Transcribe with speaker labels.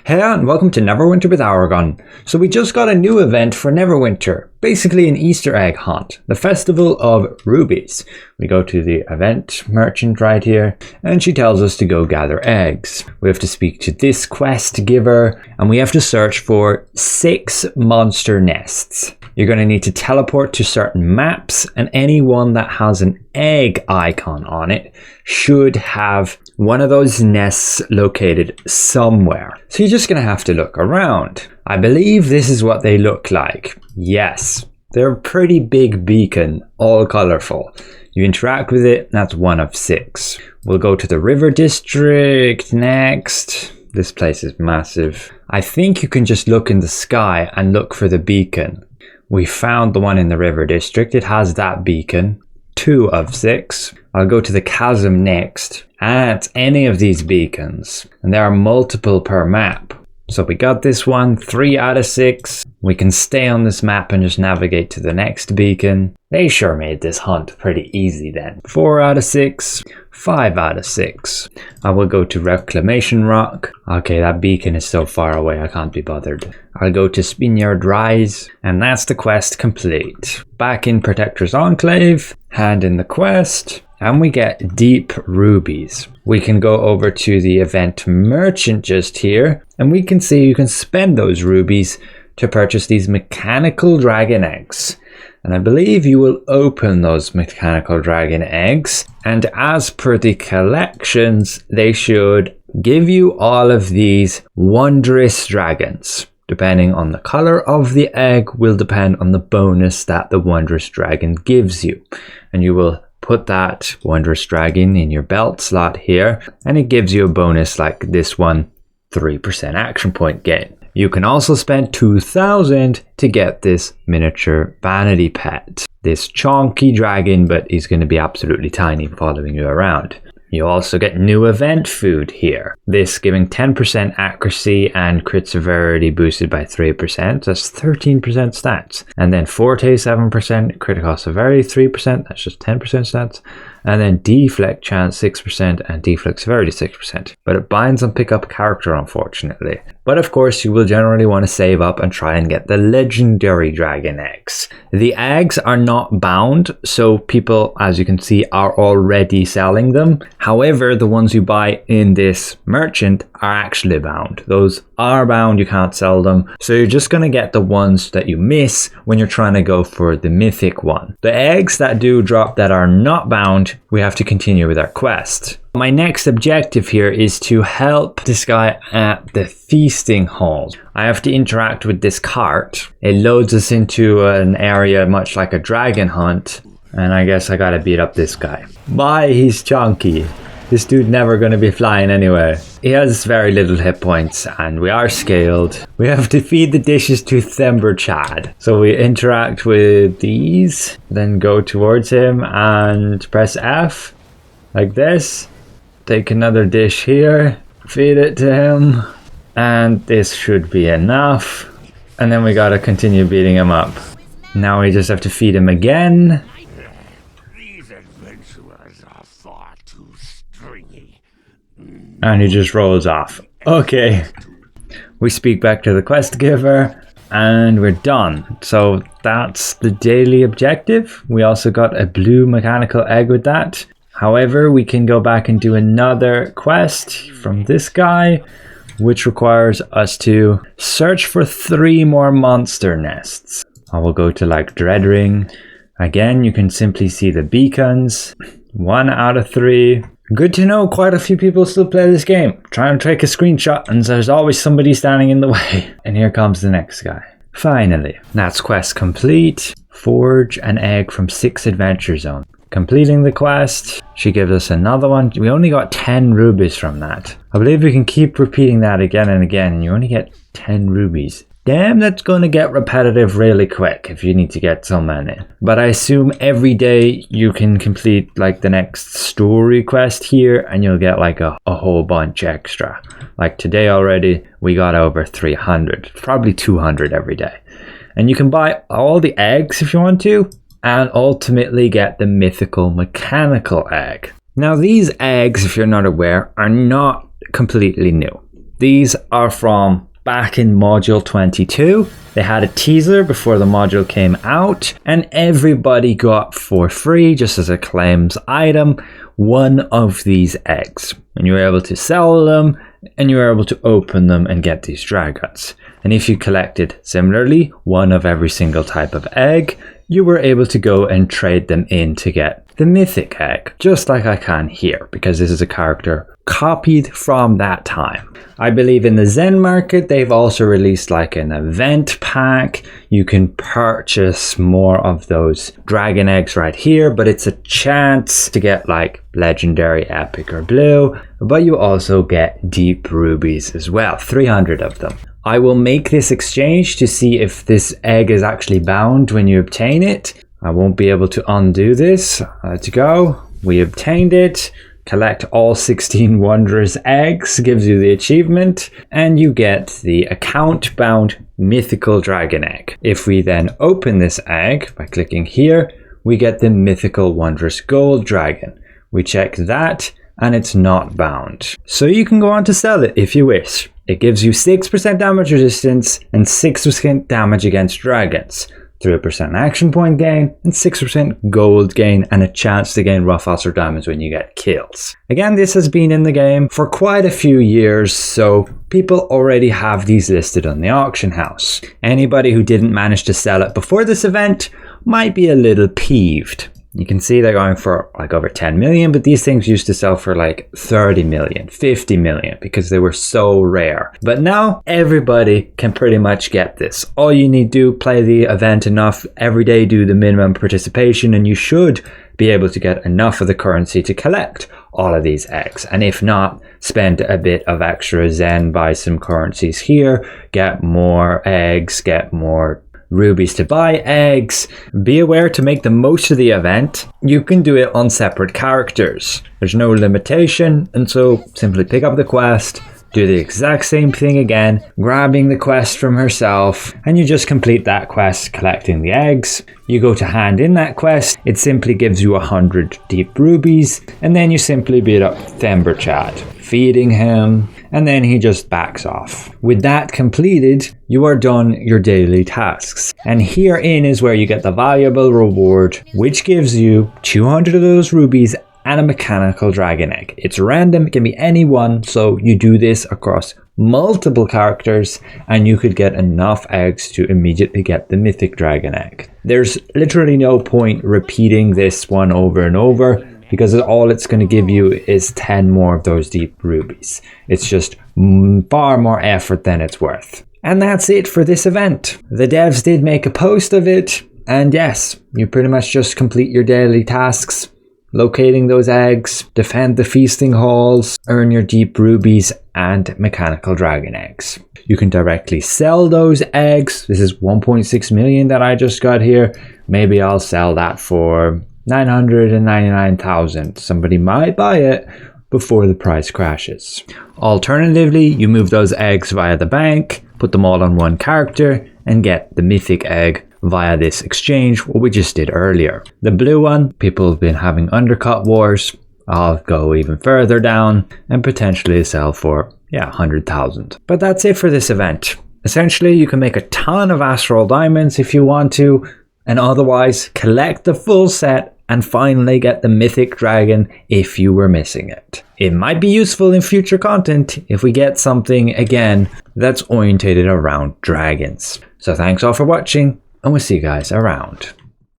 Speaker 1: Hey and welcome to Neverwinter with Aragon. So we just got a new event for Neverwinter, basically an Easter egg hunt, the Festival of Rubies. We go to the event merchant right here and she tells us to go gather eggs. We have to speak to this quest giver and we have to search for 6 monster nests. You're going to need to teleport to certain maps and any one that has an egg icon on it should have one of those nests located somewhere. So you're just going to have to look around. I believe this is what they look like. Yes, they're a pretty big beacon, all colorful. You interact with it, that's 1 of 6. We'll go to the river district next. This place is massive. I think you can just look in the sky and look for the beacon. We found the one in the river district. It has that beacon. 2 of 6. I'll go to the chasm next. And it's any of these beacons. And there are multiple per map. So we got this one, 3 out of 6. We can stay on this map and just navigate to the next beacon. They sure made this hunt pretty easy then. 4 out of 6. 5 out of 6. I will go to Reclamation Rock. Okay, that beacon is so far away I can't be bothered. I'll go to Spinard Rise. And that's the quest complete. Back in Protector's Enclave. Hand in the quest. And we get deep rubies. We can go over to the event merchant just here. And we can see you can spend those rubies to purchase these mechanical dragon eggs. And I believe you will open those mechanical dragon eggs. And as per the collections, they should give you all of these Wondrous Dragons. Depending on the color of the egg will depend on the bonus that the Wondrous Dragon gives you. And you will put that Wondrous Dragon in your belt slot here. And it gives you a bonus like this one, 3% action point gain. You can also spend 2,000 to get this miniature vanity pet. This chonky dragon, but he's going to be absolutely tiny following you around. You also get new event food here. This giving 10% accuracy and crit severity boosted by 3%. That's 13% stats. And then Forte 7%, critical severity 3%. That's just 10% stats. And then deflect chance 6% and deflect severity 6%. But it binds on pickup character unfortunately. But of course you will generally want to save up and try and get the legendary dragon eggs. The eggs are not bound, so people, as you can see, are already selling them. However, the ones you buy in this merchant are actually bound. Those are bound, you can't sell them. So you're just going to get the ones that you miss when you're trying to go for the mythic one. The eggs that do drop that are not bound, we have to continue with our quest. My next objective here is to help this guy at the feasting hall. I have to interact with this cart. It loads us into an area much like a dragon hunt. And I guess I gotta beat up this guy. Bye, he's chunky. This dude never gonna be flying anyway. He has very little hit points and we are scaled. We have to feed the dishes to Thember Chad. So we interact with these, then go towards him and press F like this. Take another dish here, feed it to him, and this should be enough. And then we gotta continue beating him up. Now we just have to feed him again.
Speaker 2: These adventurers are far too stringy.
Speaker 1: And he just rolls off. Okay. We speak back to the quest giver and we're done. So that's the daily objective. We also got a blue mechanical egg with that. However, we can go back and do another quest from this guy, which requires us to search for 3 more monster nests. I will go to like Dreadring. Again, you can simply see the beacons. 1 out of 3. Good to know quite a few people still play this game. Try and take a screenshot and there's always somebody standing in the way. And here comes the next guy. Finally, that's quest complete. Forge an egg from 6 adventure zone. Completing the quest, she gives us another one. We only got 10 rubies from that. I believe we can keep repeating that again and again and you only get 10 rubies. Damn, that's going to get repetitive really quick if you need to get so many. But I assume every day you can complete like the next story quest here and you'll get like a whole bunch extra. Like today already, we got over 300, probably 200 every day. And you can buy all the eggs if you want to. And ultimately get the mythical mechanical egg. Now these eggs, if you're not aware, are not completely new. These are from back in module 22. They had a teaser before the module came out, and everybody got for free, just as a claims item, one of these eggs. And you were able to sell them, and you were able to open them and get these dragons. And if you collected similarly one of every single type of egg, you were able to go and trade them in to get the mythic egg, just like I can here, because this is a character copied from that time. I believe in the Zen market, they've also released like an event pack. You can purchase more of those dragon eggs right here, but it's a chance to get like legendary, epic, or blue. But you also get deep rubies as well, 300 of them. I will make this exchange to see if this egg is actually bound when you obtain it. I won't be able to undo this. Let's go. We obtained it. Collect all 16 wondrous eggs, gives you the achievement, and you get the account bound mythical dragon egg. If we then open this egg by clicking here, we get the mythical wondrous gold dragon. We check that and it's not bound. So you can go on to sell it if you wish. It gives you 6% damage resistance and 6% damage against dragons, 3% action point gain, and 6% gold gain, and a chance to gain rough or diamonds when you get kills. Again, this has been in the game for quite a few years, so people already have these listed on the auction house. Anybody who didn't manage to sell it before this event might be a little peeved. You can see they're going for like over 10 million, but these things used to sell for like 30 million, 50 million because they were so rare. But now everybody can pretty much get this. All you need to do, play the event enough, every day do the minimum participation, and you should be able to get enough of the currency to collect all of these eggs. And if not, spend a bit of extra Zen, buy some currencies here, get more eggs, get more rubies to buy eggs. Be aware to make the most of the event. You can do it on separate characters. There's no limitation, and so simply pick up the quest, do the exact same thing again, grabbing the quest from herself, and you just complete that quest collecting the eggs. You go to hand in that quest, it simply gives you 100 deep rubies, and then you simply beat up Themberchad, feeding him, and then he just backs off. With that completed, you are done your daily tasks. And herein is where you get the valuable reward, which gives you 200 of those rubies and a mechanical dragon egg. It's random, it can be any one, so you do this across multiple characters and you could get enough eggs to immediately get the mythic dragon egg. There's literally no point repeating this one over and over, because all it's going to give you is 10 more of those deep rubies. It's just far more effort than it's worth. And that's it for this event. The devs did make a post of it, and yes, you pretty much just complete your daily tasks, locating those eggs, defend the feasting halls, earn your deep rubies and mechanical dragon eggs. You can directly sell those eggs. This is 1.6 million that I just got here. Maybe I'll sell that for 999,000. Somebody might buy it before the price crashes. Alternatively, you move those eggs via the bank, put them all on one character, and get the mythic egg via this exchange, what we just did earlier. The blue one, people have been having undercut wars. I'll go even further down and potentially sell for 100,000. But that's it for this event. Essentially, you can make a ton of astral diamonds if you want to, and otherwise collect the full set and finally get the mythic dragon if you were missing it. It might be useful in future content if we get something again that's orientated around dragons. So thanks all for watching, and we'll see you guys around.